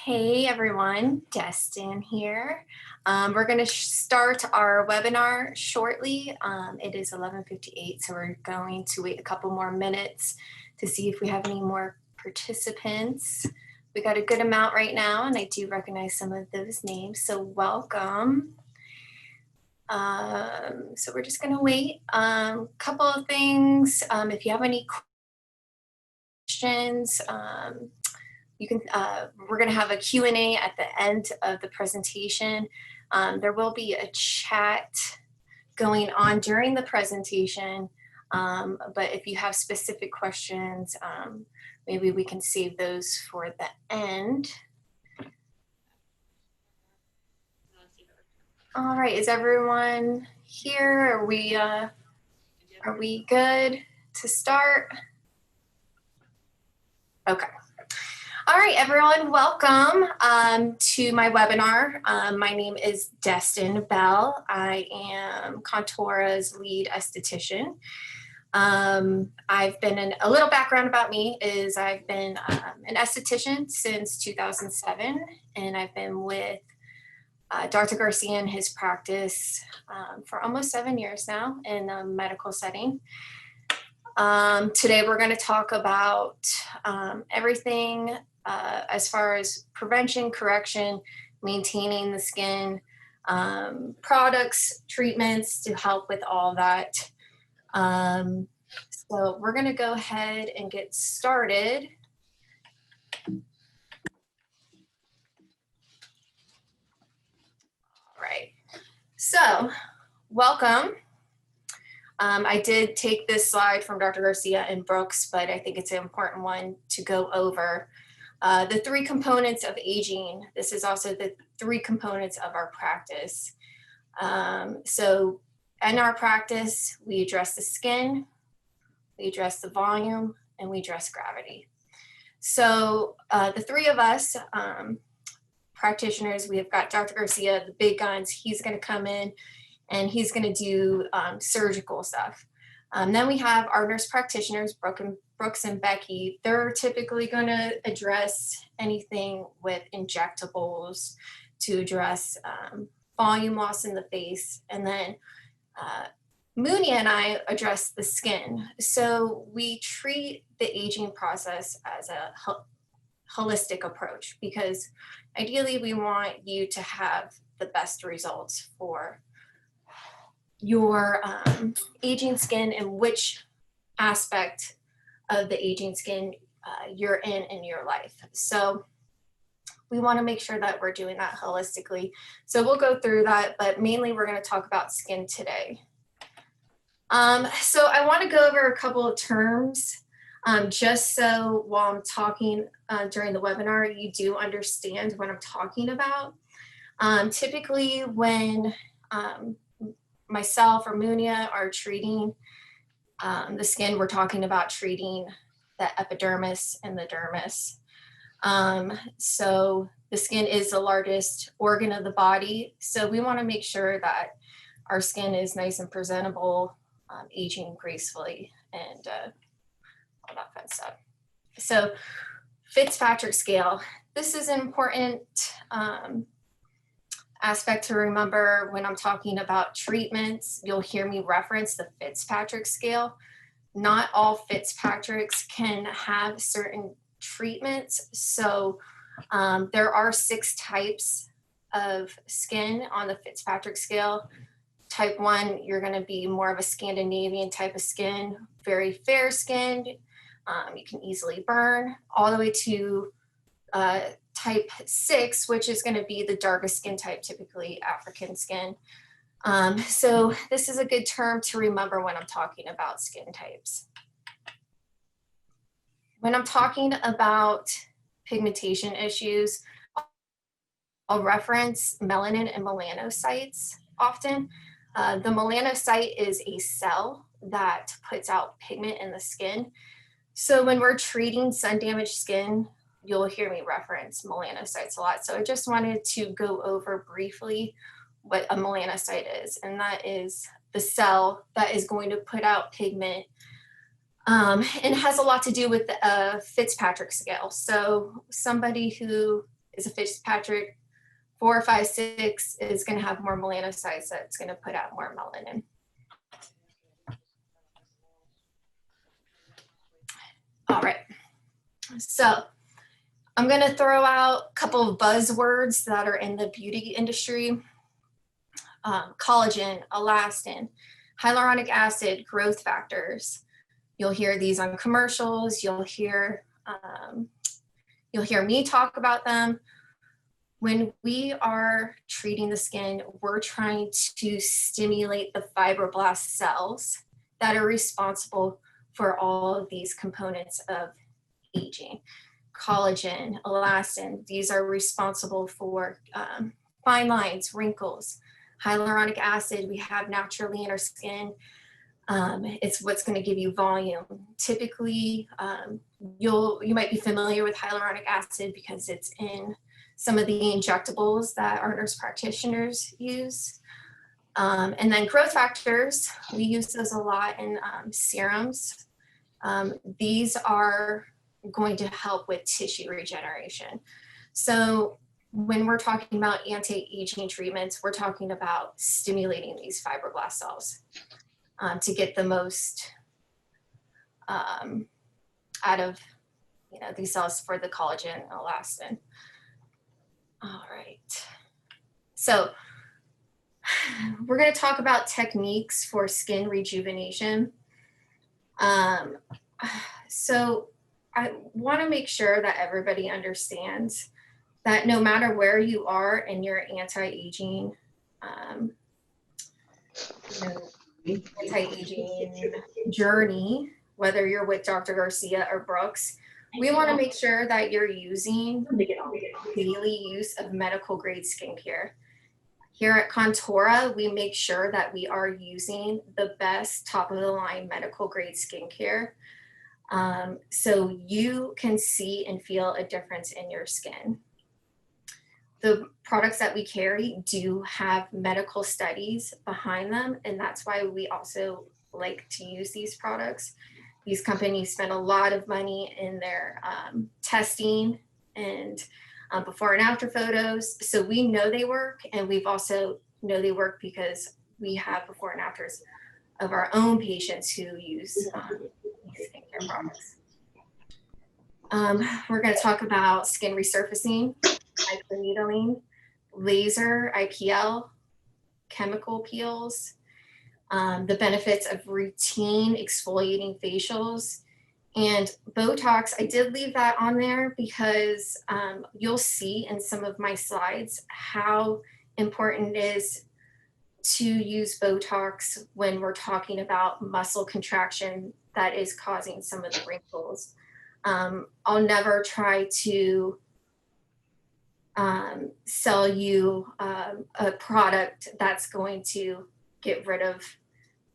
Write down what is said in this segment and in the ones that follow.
Hey everyone, Destin here. We're going to start our webinar shortly. It is 11:58, so we're going to wait a couple more minutes to see if we have any more participants. We got a good amount right now, and I do recognize some of those names, so welcome. So we're just going to wait. Couple of things. If you have any questions, you can, we're going to have a Q&A at the end of the presentation. There will be a chat going on during the presentation, but if you have specific questions, maybe we can save those for the end. All right, is everyone here? Are we good to start? Okay. All right, everyone, welcome to my webinar. My name is Destin Bell. I am Contoura's lead esthetician. I've been a little background about me is I've been an esthetician since 2007, and I've been with Dr. Garcia in his practice for almost 7 years now in a medical setting. Today we're going to talk about everything as far as prevention, correction, maintaining the skin, products, treatments to help with all that. So we're going to go ahead and get started. All right, so welcome. I did take this slide from Dr. Garcia and Brooks, but I think it's an important one to go over. The 3 components of aging. This is also the 3 components of our practice. So in our practice, we address the skin, we address the volume, and we address gravity. So the 3 of us practitioners, we have got Dr. Garcia, the big guns. He's going to come in and he's going to do surgical stuff. Then we have our nurse practitioners, Brooks and Becky. They're typically going to address anything with injectables to address volume loss in the face. And then Mooney and I address the skin. So we treat the aging process as a holistic approach because ideally we want you to have the best results for your aging skin and which aspect of the aging skin you're in your life. So we want to make sure that we're doing that holistically. So we'll go through that, but mainly we're going to talk about skin today. So I want to go over a couple of terms just so while I'm talking during the webinar, you do understand what I'm talking about. Typically when myself or Munia are treating the skin, we're talking about treating the epidermis and the dermis. So the skin is the largest organ of the body. So we want to make sure that our skin is nice and presentable, aging gracefully, and all that fun stuff. So Fitzpatrick scale. This is an important aspect to remember when I'm talking about treatments. You'll hear me reference the Fitzpatrick scale. Not all Fitzpatricks can have certain treatments. So there are 6 types of skin on the Fitzpatrick scale. Type 1, you're going to be more of a Scandinavian type of skin, very fair skinned. You can easily burn, all the way to type 6, which is going to be the darkest skin type, typically African skin. So this is a good term to remember when I'm talking about skin types. When I'm talking about pigmentation issues, I'll reference melanin and melanocytes often. The melanocyte is a cell that puts out pigment in the skin. So when we're treating sun-damaged skin, you'll hear me reference melanocytes a lot. So I just wanted to go over briefly what a melanocyte is, and that is the cell that is going to put out pigment, and has a lot to do with the Fitzpatrick scale. So somebody who is a Fitzpatrick. 4, 5, 6 is going to have more melanocytes. That's going to put out more melanin. All right. So I'm going to throw out a couple of buzzwords that are in the beauty industry. Collagen, elastin, hyaluronic acid, growth factors. You'll hear these on commercials. You'll hear me talk about them. When we are treating the skin, we're trying to stimulate the fibroblast cells that are responsible for all of these components of aging. Collagen, elastin, these are responsible for fine lines, wrinkles. Hyaluronic acid, we have naturally in our skin. It's what's going to give you volume. Typically, you might be familiar with hyaluronic acid because it's in some of the injectables that our nurse practitioners use. And then growth factors, we use those a lot in serums. These are going to help with tissue regeneration. So when we're talking about anti-aging treatments, we're talking about stimulating these fibroblast cells to get the most out of these cells for the collagen and elastin. All right. So we're going to talk about techniques for skin rejuvenation. So I want to make sure that everybody understands that no matter where you are in your anti-aging journey, whether you're with Dr. Garcia or Brooks, we want to make sure that you're using daily use of medical grade skincare. Here at Contoura, we make sure that we are using the best top of the line medical grade skincare. So you can see and feel a difference in your skin. The products that we carry do have medical studies behind them, and that's why we also like to use these products. These companies spend a lot of money in their testing and before and after photos. So we know they work, and we've also know they work because we have before and afters of our own patients who use these skincare products. We're going to talk about skin resurfacing, Microneedling, laser, IPL, chemical peels, the benefits of routine exfoliating facials, and Botox. I did leave that on there because you'll see in some of my slides how important it is to use Botox when we're talking about muscle contraction that is causing some of the wrinkles. I'll never try to sell you a product that's going to get rid of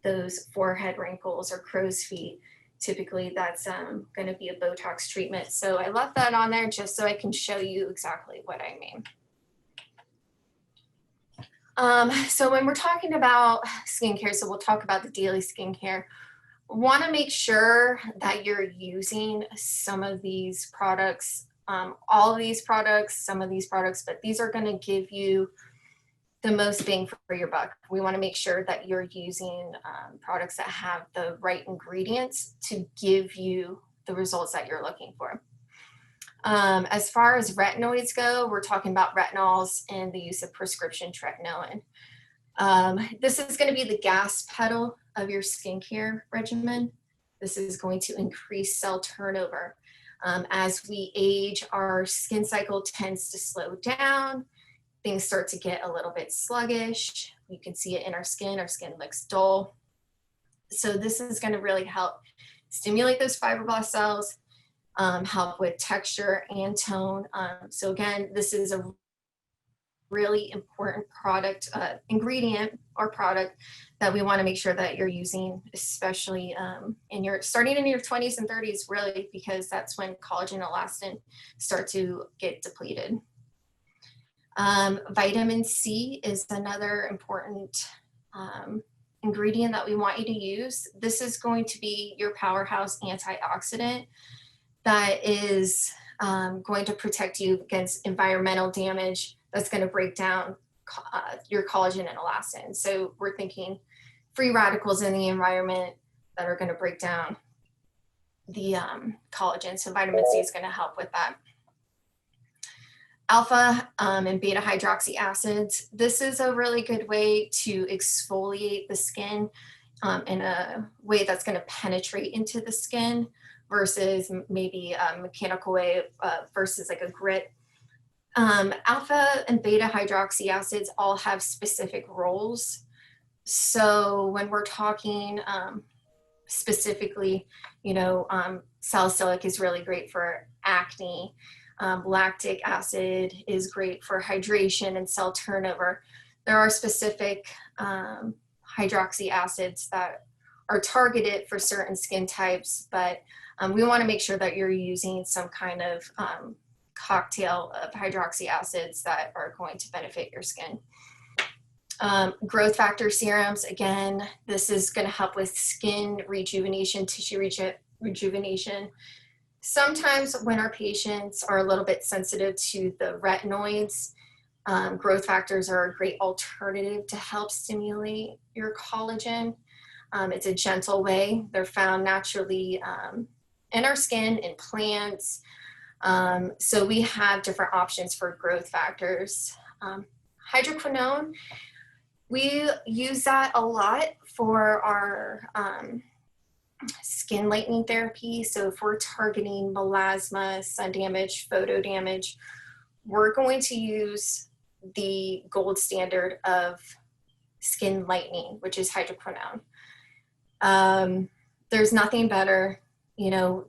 those forehead wrinkles or crow's feet. Typically that's going to be a Botox treatment. So I left that on there just so I can show you exactly what I mean. So when we're talking about skincare, so we'll talk about the daily skincare, want to make sure that you're using some of these products, all of these products, some of these products, but these are going to give you the most bang for your buck. We want to make sure that you're using products that have the right ingredients to give you the results that you're looking for. As far as retinoids go, we're talking about retinols and the use of prescription tretinoin. This is going to be the gas pedal of your skincare regimen. This is going to increase cell turnover. As we age, our skin cycle tends to slow down. Things start to get a little bit sluggish. You can see it in our skin. Our skin looks dull. So this is going to really help stimulate those fibroblast cells, help with texture and tone. So again, this is a really important product, ingredient or product that we want to make sure that you're using, especially starting in your 20s and 30s, really, because that's when collagen and elastin start to get depleted. Vitamin C is another important ingredient that we want you to use. This is going to be your powerhouse antioxidant that is going to protect you against environmental damage that's going to break down your collagen and elastin. So we're thinking free radicals in the environment that are going to break down the collagen. So vitamin C is going to help with that. Alpha and beta hydroxy acids. This is a really good way to exfoliate the skin in a way that's going to penetrate into the skin versus maybe a mechanical way versus like a grit. Alpha and beta hydroxy acids all have specific roles. So when we're talking specifically, you know, salicylic is really great for acne. Lactic acid is great for hydration and cell turnover. There are specific hydroxy acids that are targeted for certain skin types, but we want to make sure that you're using some kind of cocktail of hydroxy acids that are going to benefit your skin. Growth factor serums, again, this is going to help with skin rejuvenation, tissue rejuvenation. Sometimes when our patients are a little bit sensitive to the retinoids, growth factors are a great alternative to help stimulate your collagen. It's a gentle way. They're found naturally in our skin, in plants. So we have different options for growth factors. Hydroquinone, we use that a lot for our skin lightening therapy. So if we're targeting melasma, sun damage, photo damage, we're going to use the gold standard of skin lightening, which is hydroquinone. There's nothing better, you know,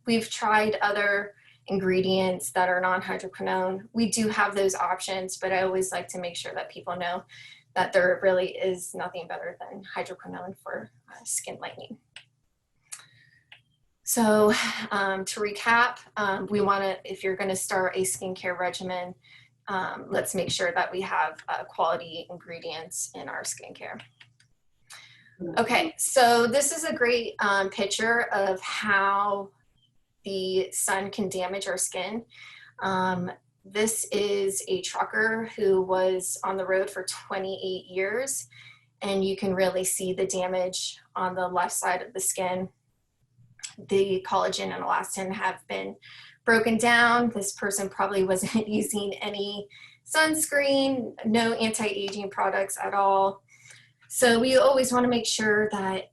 we've tried other ingredients that are non-hydroquinone. We do have those options, but I always like to make sure that people know that there really is nothing better than hydroquinone for skin lightening. So to recap, we want to, if you're going to start a skincare regimen, let's make sure that we have quality ingredients in our skincare. Okay, so this is a great picture of how the sun can damage our skin. This is a trucker who was on the road for 28 years, and you can really see the damage on the left side of the skin. The collagen and elastin have been broken down. This person probably wasn't using any sunscreen, no anti-aging products at all. So we always want to make sure that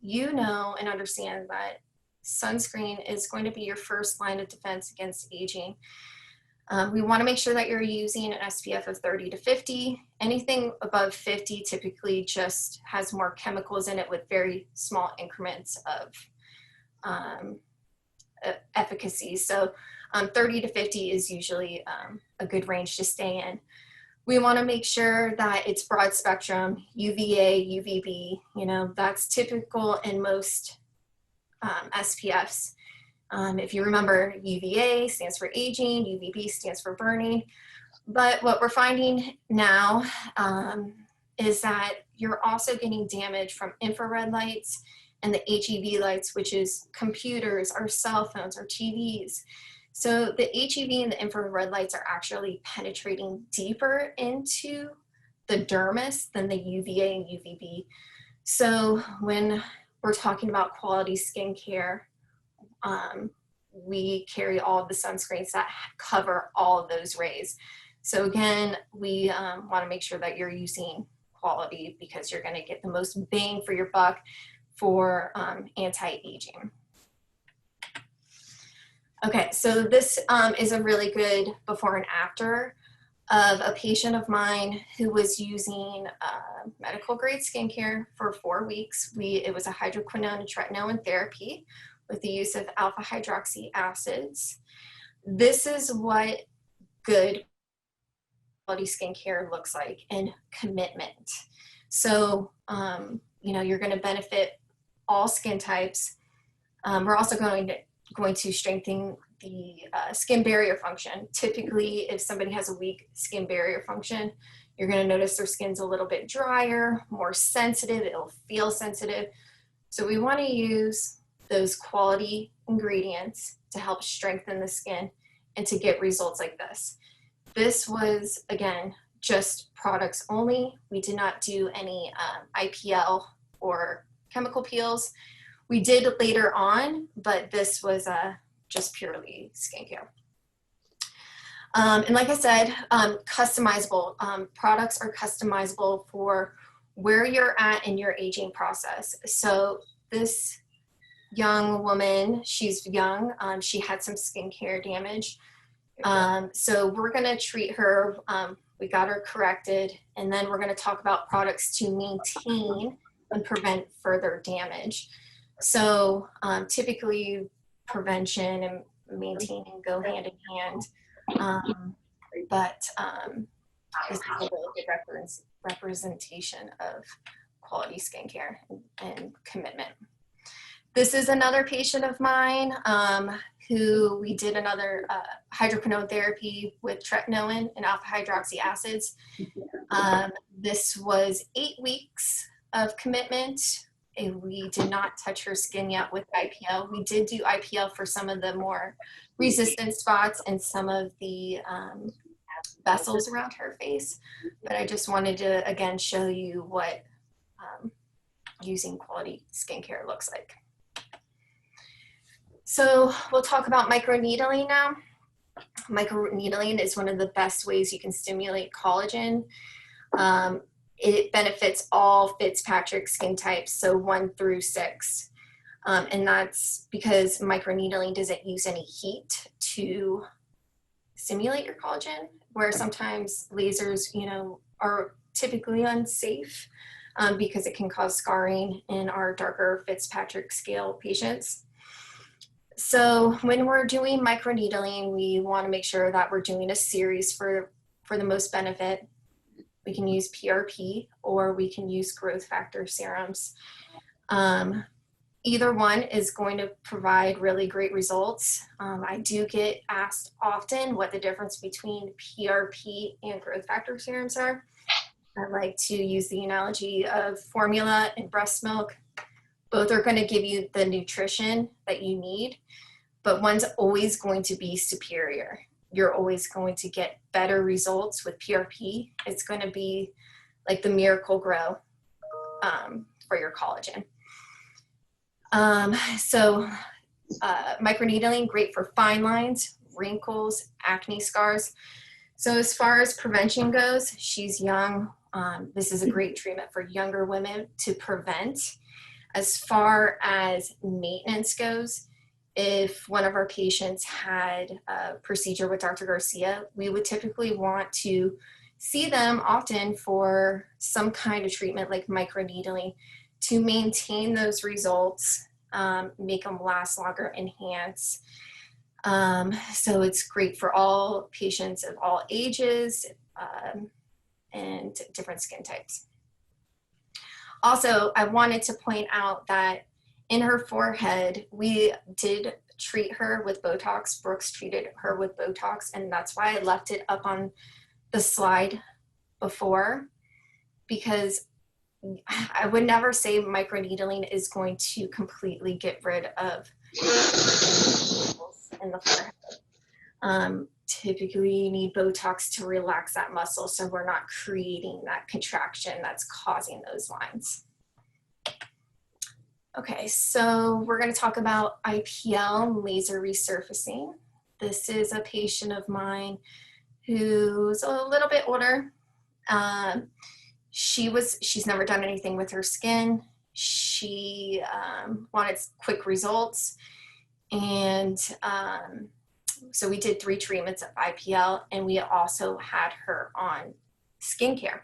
you know and understand that sunscreen is going to be your first line of defense against aging. We want to make sure that you're using an SPF of 30 to 50. Anything above 50 typically just has more chemicals in it with very small increments of efficacy. So 30 to 50 is usually a good range to stay in. We want to make sure that it's broad spectrum, UVA, UVB, you know, that's typical in most SPFs. If you remember, UVA stands for aging, UVB stands for burning. But what we're finding now is that you're also getting damage from infrared lights and the HEV lights, which is computers, our cell phones, our TVs. So the HEV and the infrared lights are actually penetrating deeper into the dermis than the UVA and UVB. So when we're talking about quality skincare, we carry all of the sunscreens that cover all of those rays. So again, we want to make sure that you're using quality because you're going to get the most bang for your buck for anti-aging. Okay, so this is a really good before and after of a patient of mine who was using medical grade skincare for 4 weeks. It was a hydroquinone and tretinoin therapy with the use of alpha hydroxy acids. This is what good quality skincare looks like and commitment. So, you know, you're going to benefit all skin types. We're also going to strengthen the skin barrier function. Typically, if somebody has a weak skin barrier function, you're going to notice their skin's a little bit drier, more sensitive, it'll feel sensitive. So we want to use those quality ingredients to help strengthen the skin and to get results like this. This was, again, just products only. We did not do any IPL or chemical peels. We did later on, but this was just purely skincare. And like I said, customizable. Products are customizable for where you're at in your aging process. So this young woman, she's young, she had some skincare damage. So we're gonna treat her, we got her corrected, and then we're gonna talk about products to maintain and prevent further damage. So typically prevention and maintaining go hand in hand, but this is a really good representation of quality skincare and commitment. This is another patient of mine who we did another hydroquinone therapy with tretinoin and alpha hydroxy acids. This was 8 weeks of commitment. And we did not touch her skin yet with IPL. We did do IPL for some of the more resistant spots and some of the vessels around her face. But I just wanted to, again, show you what using quality skincare looks like. So we'll talk about microneedling now. Microneedling is one of the best ways you can stimulate collagen. It benefits all Fitzpatrick skin types, so 1 through 6. And that's because microneedling doesn't use any heat to stimulate your collagen, where sometimes lasers, you know, are typically unsafe because it can cause scarring in our darker Fitzpatrick scale patients. So when we're doing microneedling, we want to make sure that we're doing a series for the most benefit. We can use PRP or we can use growth factor serums. Either one is going to provide really great results. I do get asked often what the difference between PRP and growth factor serums are. I like to use the analogy of formula and breast milk. Both are going to give you the nutrition that you need, but one's always going to be superior. You're always going to get better results with PRP. It's going to be like the miracle grow for your collagen. Microneedling, great for fine lines, wrinkles, acne scars. So as far as prevention goes, she's young. This is a great treatment for younger women to prevent. As far as maintenance goes, if one of our patients had a procedure with Dr. Garcia, we would typically want to see them often for some kind of treatment like microneedling to maintain those results, make them last longer, enhance. So it's great for all patients of all ages and different skin types. Also, I wanted to point out that in her forehead, we did treat her with Botox. Brooks treated her with Botox, and that's why I left it up on the slide before, because I would never say microneedling is going to completely get rid of in the forehead. Typically, you need Botox to relax that muscle so we're not creating that contraction that's causing those lines. Okay, so we're going to talk about IPL, laser resurfacing. This is a patient of mine who's a little bit older. She's never done anything with her skin. She wanted quick results. And so we did 3 treatments of IPL, and we also had her on skincare.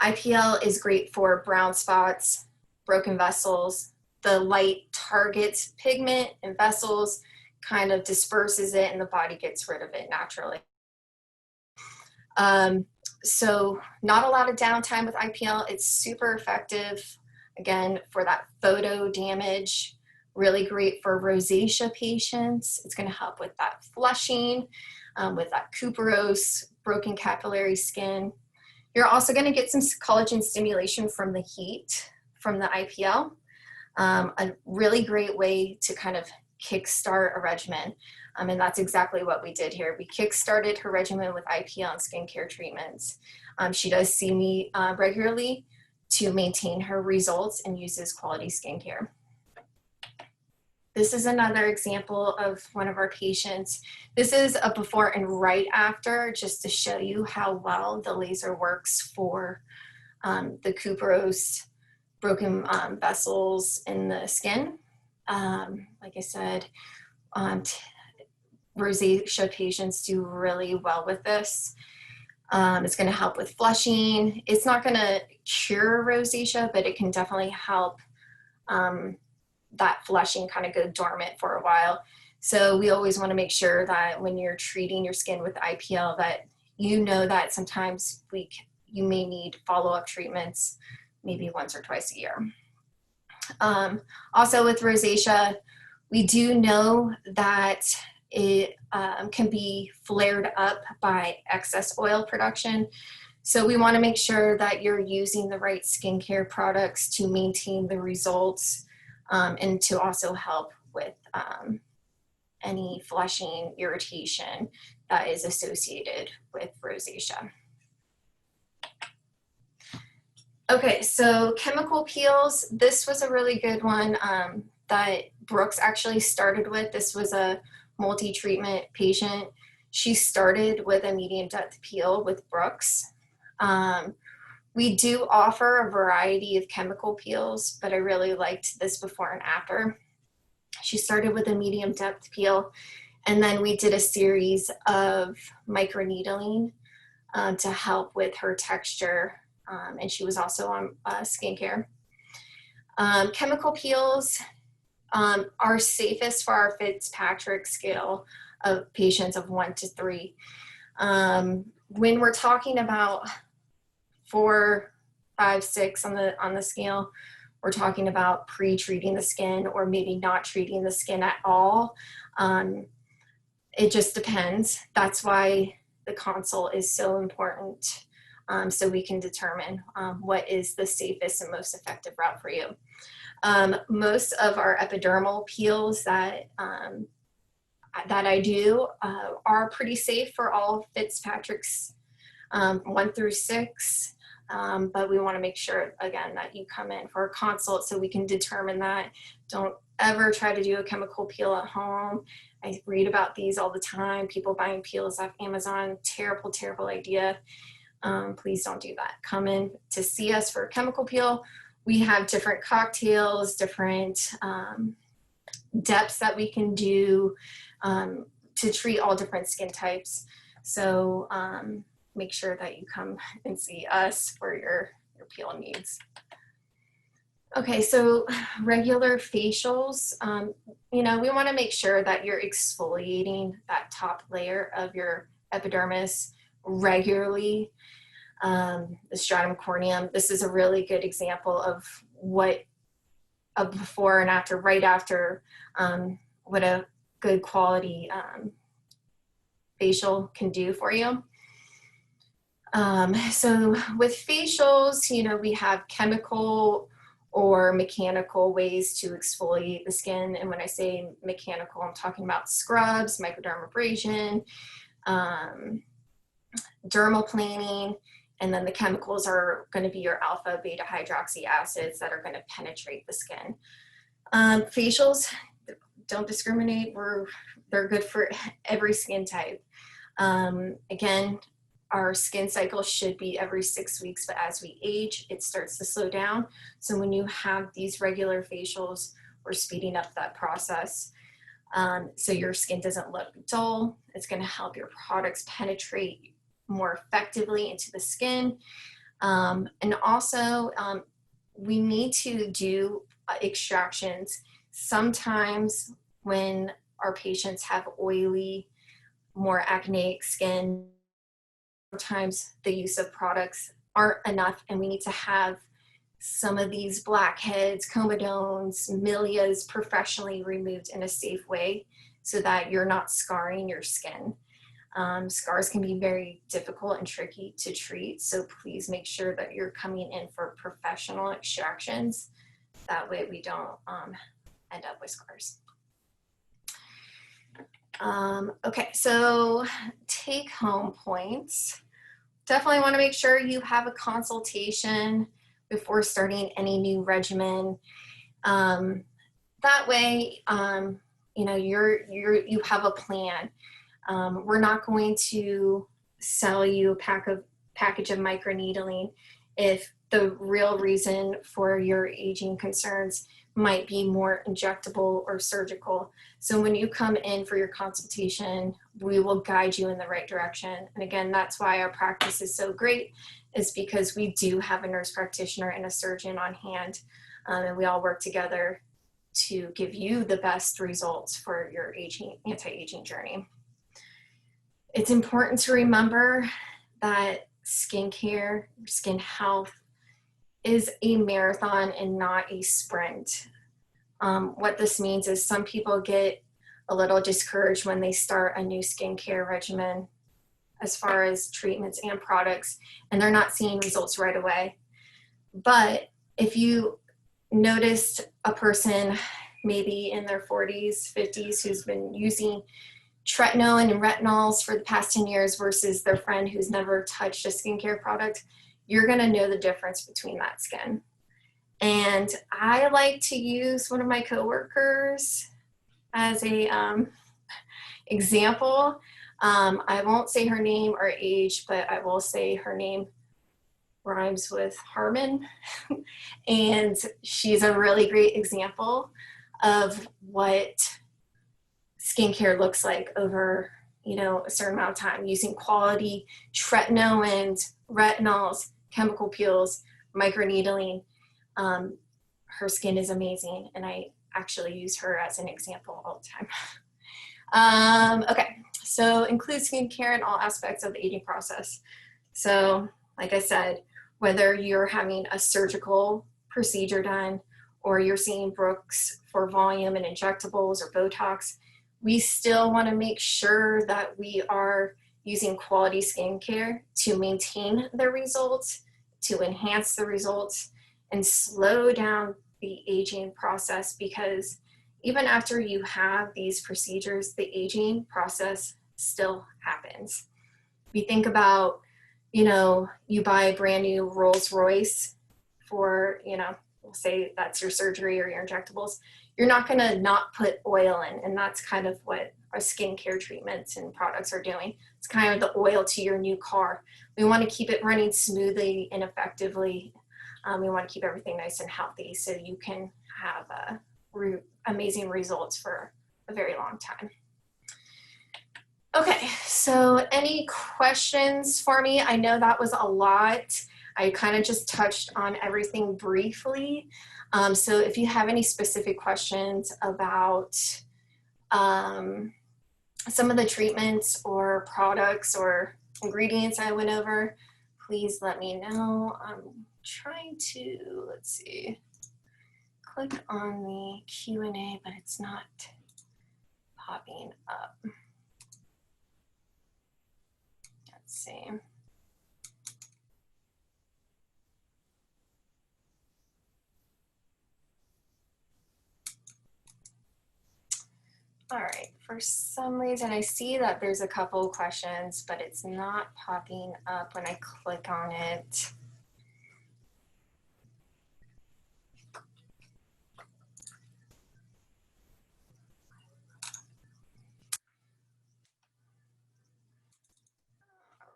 IPL is great for brown spots, broken vessels. The light targets pigment and vessels, kind of disperses it, and the body gets rid of it naturally. So not a lot of downtime with IPL. It's super effective, again, for that photo damage. Really great for rosacea patients. It's going to help with that flushing, with that cuperose, broken capillary skin. You're also going to get some collagen stimulation from the heat from the IPL. A really great way to kind of kickstart a regimen. And that's exactly what we did here. We kickstarted her regimen with IPL and skincare treatments. She does see me regularly to maintain her results and uses quality skincare. This is another example of one of our patients. This is a before and right after, just to show you how well the laser works for the cuperose, broken vessels in the skin. Like I said, rosacea patients do really well with this. It's going to help with flushing. It's not going to cure rosacea, but it can definitely help that flushing kind of go dormant for a while. So we always want to make sure that when you're treating your skin with IPL, that you know that sometimes you may need follow-up treatments, maybe once or twice a year. Also with rosacea, we do know that it can be flared up by excess oil production. So we want to make sure that you're using the right skincare products to maintain the results and to also help with any flushing, irritation that is associated with rosacea. Okay, so chemical peels. This was a really good one that Brooks actually started with. This was a multi-treatment patient. She started with a medium depth peel with Brooks. We do offer a variety of chemical peels, but I really liked this before and after. She started with a medium depth peel, and then we did a series of microneedling to help with her texture, and she was also on skincare. Chemical peels are safest for our Fitzpatrick scale of patients of 1 to 3. When we're talking about 4, 5, 6 on the scale, we're talking about pre-treating the skin or maybe not treating the skin at all. It just depends. That's why the consult is so important, so we can determine what is the safest and most effective route for you. Most of our epidermal peels that I do are pretty safe for all Fitzpatrick's 1 through 6. But we want to make sure, again, that you come in for a consult so we can determine that. Don't ever try to do a chemical peel at home. I read about these all the time. People buying peels off Amazon. Terrible, terrible idea. Please don't do that. Come in to see us for a chemical peel. We have different cocktails, different depths that we can do to treat all different skin types. So make sure that you come and see us for your peel needs. Okay, so regular facials, we want to make sure that you're exfoliating that top layer of your epidermis regularly. The stratum corneum, this is a really good example of what a before and after, right after, what a good quality facial can do for you. So with facials, we have chemical or mechanical ways to exfoliate the skin. And when I say mechanical, I'm talking about scrubs, microdermabrasion, dermaplaning, and then the chemicals are going to be your alpha beta hydroxy acids that are going to penetrate the skin. Facials don't discriminate. They're good for every skin type. Again, our skin cycle should be every 6 weeks, but as we age, it starts to slow down. So when you have these regular facials, we're speeding up that process. So your skin doesn't look dull. It's going to help your products penetrate more effectively into the skin. And also, we need to do extractions. Sometimes when our patients have oily, more acneic skin, sometimes the use of products aren't enough, and we need to have some of these blackheads, comedones, milias professionally removed in a safe way so that you're not scarring your skin. Scars can be very difficult and tricky to treat, so please make sure that you're coming in for professional extractions That way we don't end up with scars. Okay, so take home points. Definitely want to make sure you have a consultation before starting any new regimen. That way, you know, you have a plan. We're not going to sell you a package of microneedling if the real reason for your aging concerns might be more injectable or surgical. So when you come in for your consultation, we will guide you in the right direction. And again, that's why our practice is so great, is because we do have a nurse practitioner and a surgeon on hand, and we all work together to give you the best results for your anti-aging journey. It's important to remember that skincare, skin health is a marathon and not a sprint. What this means is some people get a little discouraged when they start a new skincare regimen as far as treatments and products, and they're not seeing results right away. But if you noticed a person maybe in their 40s, 50s who's been using tretinoin and retinols for the past 10 years versus their friend who's never touched a skincare product, you're gonna know the difference between that skin. And I like to use one of my coworkers as a example. I won't say her name or age, but I will say her name rhymes with Harmon. And she's a really great example of what skincare looks like over, you know, a certain amount of time, using quality tretinoins, retinols, chemical peels, microneedling. Her skin is amazing, and I actually use her as an example all the time. Okay, so include skincare in all aspects of the aging process. So, like I said, whether you're having a surgical procedure done or you're seeing Brooks for volume and injectables or Botox, we still want to make sure that we are using quality skincare to maintain the results, to enhance the results, and slow down the aging process, because even after you have these procedures, the aging process still happens. We think about, you know, you buy a brand new Rolls Royce for, you know, we'll say that's your surgery or your injectables. You're not going to not put oil in, and that's kind of what our skincare treatments and products are doing. It's kind of the oil to your new car. We want to keep it running smoothly and effectively. We want to keep everything nice and healthy so you can have amazing results for a very long time. Okay, so any questions for me? I know that was a lot. I kind of just touched on everything briefly. So if you have any specific questions about some of the treatments or products or ingredients I went over, please let me know. I'm trying to, let's see, click on the Q&A, but it's not popping up. Let's see. All right, for some reason I see that there's a couple of questions, but it's not popping up when I click on it.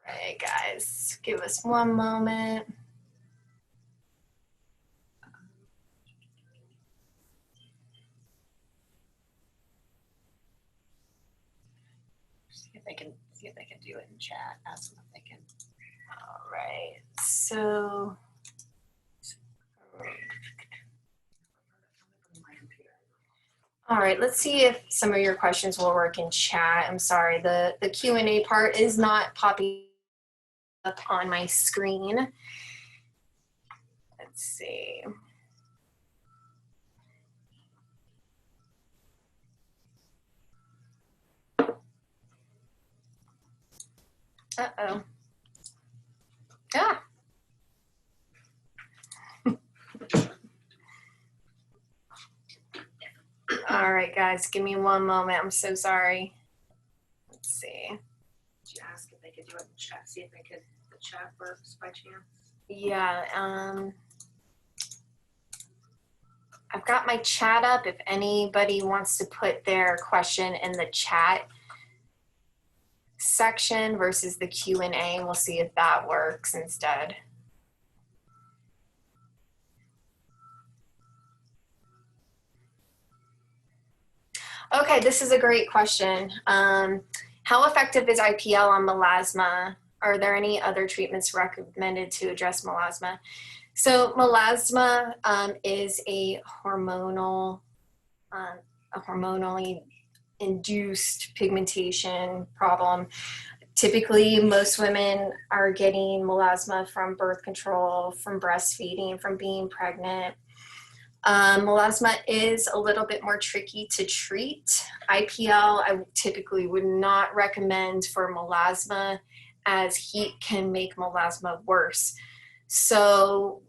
All right, guys, give us one moment. See if they can do it in chat. Ask them if they can. All right, so all right, let's see if some of your questions will work in chat. I'm sorry, the Q&A part is not popping up on my screen. Let's see. Uh-oh. Ah. All right, guys, give me one moment. I'm so sorry. Let's see. Did you ask if they could do it in chat? See if the chat works by chance? Yeah, I've got my chat up. If anybody wants to put their question in the chat section versus the Q&A, we'll see if that works instead. Okay, this is a great question. How effective is IPL on melasma? Are there any other treatments recommended to address melasma? So melasma is a hormonally induced pigmentation problem. Typically, most women are getting melasma from birth control, from breastfeeding, from being pregnant. Melasma is a little bit more tricky to treat. IPL, I typically would not recommend for melasma, as heat can make melasma worse. So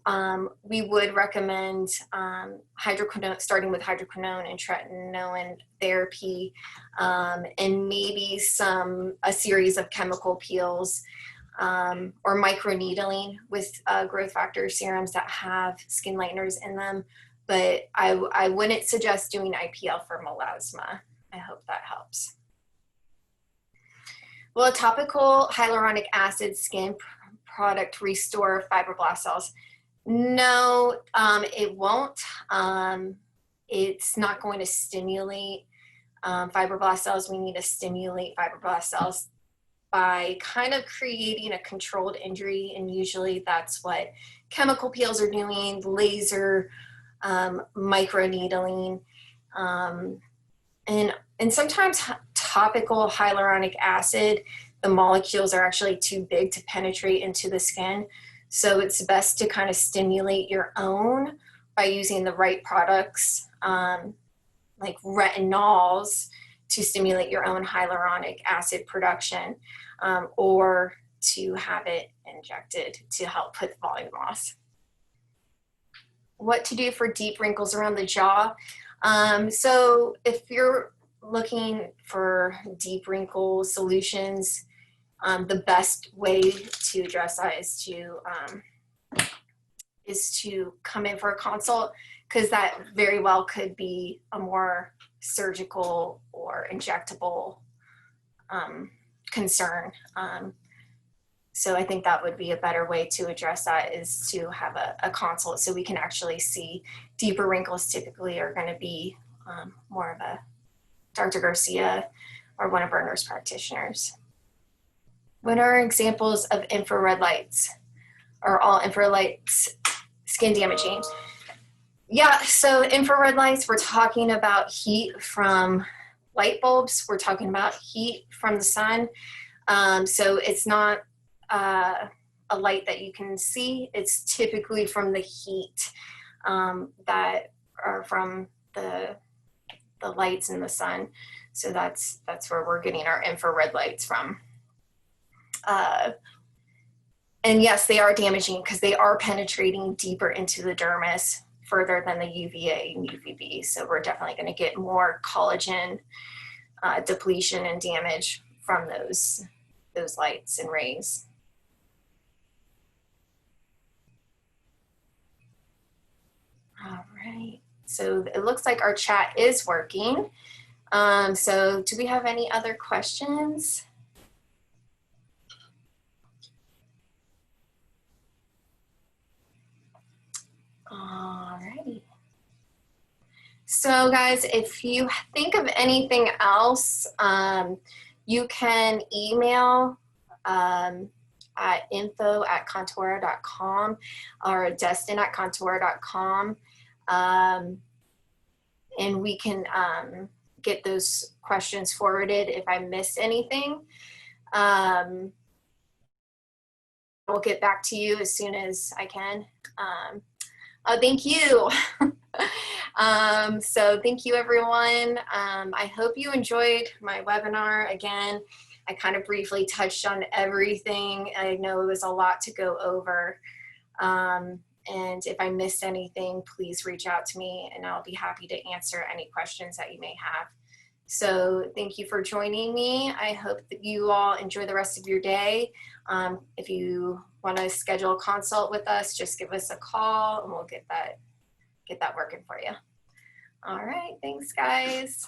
we would recommend hydroquinone, starting with hydroquinone and tretinoin therapy, and maybe a series of chemical peels, or microneedling with growth factor serums that have skin lighteners in them. But I wouldn't suggest doing IPL for melasma. I hope that helps. Will a topical hyaluronic acid skin product restore fibroblast cells? No, it won't. It's not going to stimulate fibroblast cells. We need to stimulate fibroblast cells by kind of creating a controlled injury, and usually that's what chemical peels are doing, laser, microneedling, and sometimes topical hyaluronic acid, the molecules are actually too big to penetrate into the skin. So it's best to kind of stimulate your own by using the right products, like retinols, to stimulate your own hyaluronic acid production, or to have it injected to help with volume loss. What to do for deep wrinkles around the jaw? So if you're looking for deep wrinkle solutions, the best way to address that is to come in for a consult, because that very well could be a more surgical or injectable concern. So I think that would be a better way to address that, is to have a consult so we can actually see. Deeper wrinkles typically are going to be more of a Dr. Garcia or one of our nurse practitioners. What are examples of infrared lights? Are all infrared lights skin damaging? Yeah, so infrared lights, we're talking about heat from light bulbs. We're talking about heat from the sun. So it's not a light that you can see. It's typically from the heat that are from the lights in the sun. So that's where we're getting our infrared lights from. And yes, they are damaging because they are penetrating deeper into the dermis, further than the UVA and UVB. So we're definitely going to get more collagen depletion and damage from those lights and rays. All right, so it looks like our chat is working. So do we have any other questions? All righty. So guys, if you think of anything else, you can email at info@contoura.com or Destin@contoura.com, and we can get those questions forwarded if I missed anything. We'll get back to you as soon as I can. Thank you. So thank you, everyone. I hope you enjoyed my webinar. Again, I kind of briefly touched on everything. I know it was a lot to go over. And And if I missed anything, please reach out to me and I'll be happy to answer any questions that you may have. So thank you for joining me. I hope that you all enjoy the rest of your day. If you want to schedule a consult with us, just give us a call and we'll get that working for you. All right, thanks guys.